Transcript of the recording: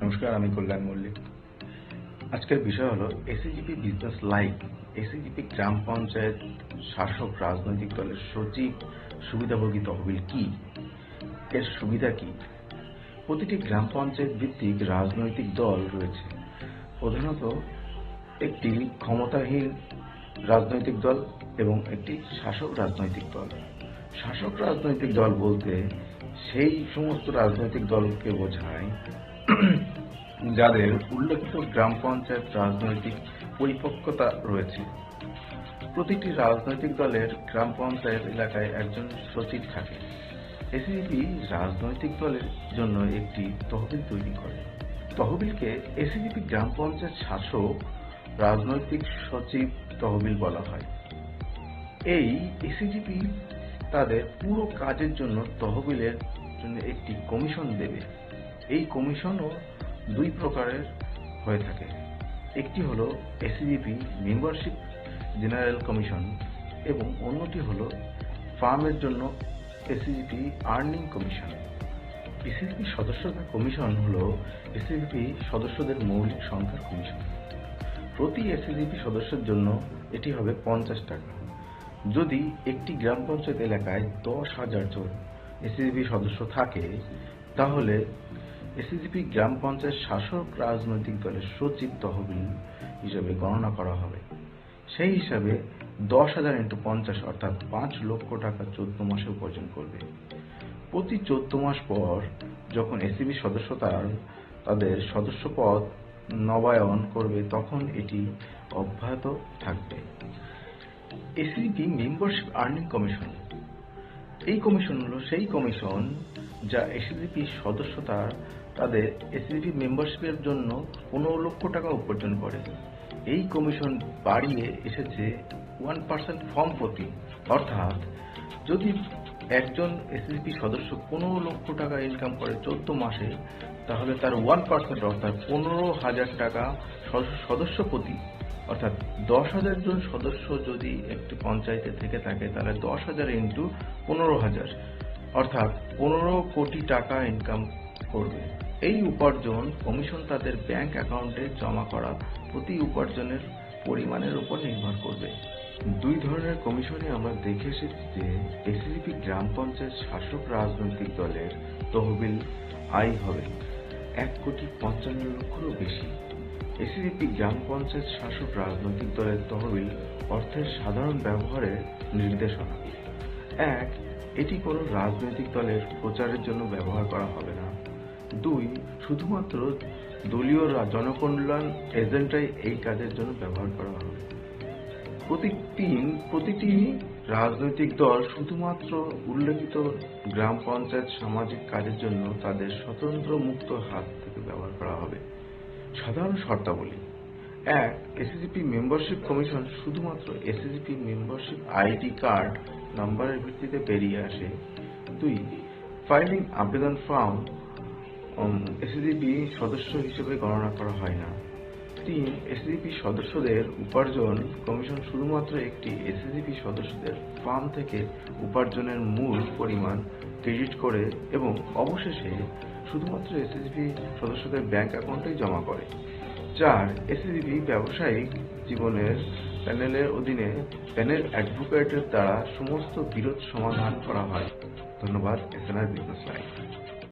নমস্কার, আমি কল্যাণ মল্লিক। আজকের বিষয় হলো এসএজিপি বিজনেস লাইভ। এসএজিপি গ্রাম পঞ্চায়েত শাসক রাজনৈতিক দলের সচিব সুবিধাভোগী তহবিল কি, এর সুবিধা কি। প্রতিটি গ্রাম পঞ্চায়েত ভিত্তিক রাজনৈতিক দল রয়েছে। প্রধানত একটি ক্ষমতাহীন রাজনৈতিক দল এবং একটি শাসক রাজনৈতিক দল। শাসক রাজনৈতিক দল বলতে সেই সমস্ত রাজনৈতিক দলকে বোঝায় যাদের উল্লেখিত গ্রাম পঞ্চায়েত রাজনৈতিক পরিপক্কতা রয়েছে। প্রতিটি রাজনৈতিক দলের গ্রাম পঞ্চায়েত এলাকায় একজন সচিব থাকে। এসএজিপি রাজনৈতিক দলের জন্য একটি তহবিল তৈরি করে। তহবিলকে এসএজিপি গ্রাম পঞ্চায়েত শাসক রাজনৈতিক সচিব তহবিল বলা হয়। এই এসএজিপি তাদের পুরো কাজের জন্য তহবিলের জন্য একটি কমিশন দেবে। এই কমিশনও দুই প্রকারের হয়ে থাকে। একটি হলো এসএজিপি মেম্বারশিপ জেনারেল কমিশন এবং অন্যটি হলো ফার্মের জন্য এসএজিপি আর্নিং কমিশন। এসএজিপি সদস্যতা কমিশন হলো এসএজিপি সদস্যদের মৌলিক সংখ্যার কমিশন। প্রতি এসএজিপি সদস্যের জন্য এটি হবে 50 টাকা। যদি একটি গ্রাম পঞ্চায়েত এলাকায় 10,000 জন এসএজিপি সদস্য থাকে, তাহলে এসএজিপি গ্রাম পঞ্চায়েত শাসক রাজনৈতিক দলের সচিব তহবিল হিসাবে গণনা করা হবে। সেই হিসাবে 10,000 × 50 অর্থাৎ 5 লক্ষ টাকা 14 মাসে উপার্জন করবে। প্রতি 14 মাস পর যখন এসএজিপি সদস্য তাদের সদস্যপদ নবায়ন করবে, তখন এটি অব্যাহত থাকবে। এসএজিপি মেম্বারশিপ আর্নিং কমিশন। এই কমিশন হলো সেই কমিশন যা এসএজিপি সদস্য তাদের এসএজিপি মেম্বারশিপের জন্য 15 লক্ষ টাকা উপার্জন করে। এই কমিশন বাড়িয়ে এসেছে 1% ফর্ম প্রতি। অর্থাৎ যদি একজন এসএজিপি সদস্য 15 লক্ষ টাকা ইনকাম করে 14 মাসে, তাহলে তার 1% অর্থাৎ 15,000 টাকা সদস্য প্রতি, অর্থাৎ 10,000 জন সদস্য যদি একটি পঞ্চায়েতে থেকে থাকে, তাহলে 10,000 × 15,000 অর্থাৎ 15 কোটি টাকা ইনকাম করবে। এই উপার্জন কমিশন তাদের ব্যাংক অ্যাকাউন্টে জমা করা প্রতি উপার্জনের পরিমাণের উপর নির্ভর করবে। দুই ধরনের কমিশনে আমরা দেখে এসেছি যে এসএজিপি গ্রাম পঞ্চায়েত শাসক রাজনৈতিক দলের তহবিল আয় হবে 1,55,00,000-রও বেশি। এসএজিপি গ্রাম পঞ্চায়েত শাসক রাজনৈতিক দলের তহবিল অর্থের সাধারণ ব্যবহারের নির্দেশনা। 1. এটি কোনো রাজনৈতিক দলের প্রচারের জন্য ব্যবহার করা হবে না। 2. শুধুমাত্র দলীয় জনকল্যাণ এজেন্ডাই এই কাজের জন্য ব্যবহার করা হবে। প্রতিটি রাজনৈতিক দল শুধুমাত্র উল্লেখিত গ্রাম পঞ্চায়েত সামাজিক কাজের জন্য তাদের স্বতন্ত্র মুক্ত হাত থেকে ব্যবহার করা হবে। সাধারণ শর্তাবলী। 1. এসএজিপি মেম্বারশিপ কমিশন শুধুমাত্র এসএজিপি মেম্বারশিপ আইডি কার্ড নাম্বারের ভিত্তিতে বেরিয়ে আসে। 2. ফাইলিং আবেদন ফর্ম এসএজিপি সদস্য হিসেবে গণনা করা হয় না। 3. এসএজিপি সদস্যদের উপার্জন কমিশন শুধুমাত্র একটি এসএজিপি সদস্যদের ফার্ম থেকে উপার্জনের মূল পরিমাণ ক্রেডিট করে এবং অবশেষে শুধুমাত্র এসএজিপি সদস্যদের ব্যাংক অ্যাকাউন্টে জমা করে। 4. এসএজিপি ব্যবসায়িক জীবনের প্যানেলের অধীনে প্যানেল অ্যাডভোকেটের দ্বারা সমস্ত বিরোধ সমাধান করা হয়। ধন্যবাদ। SNR business live.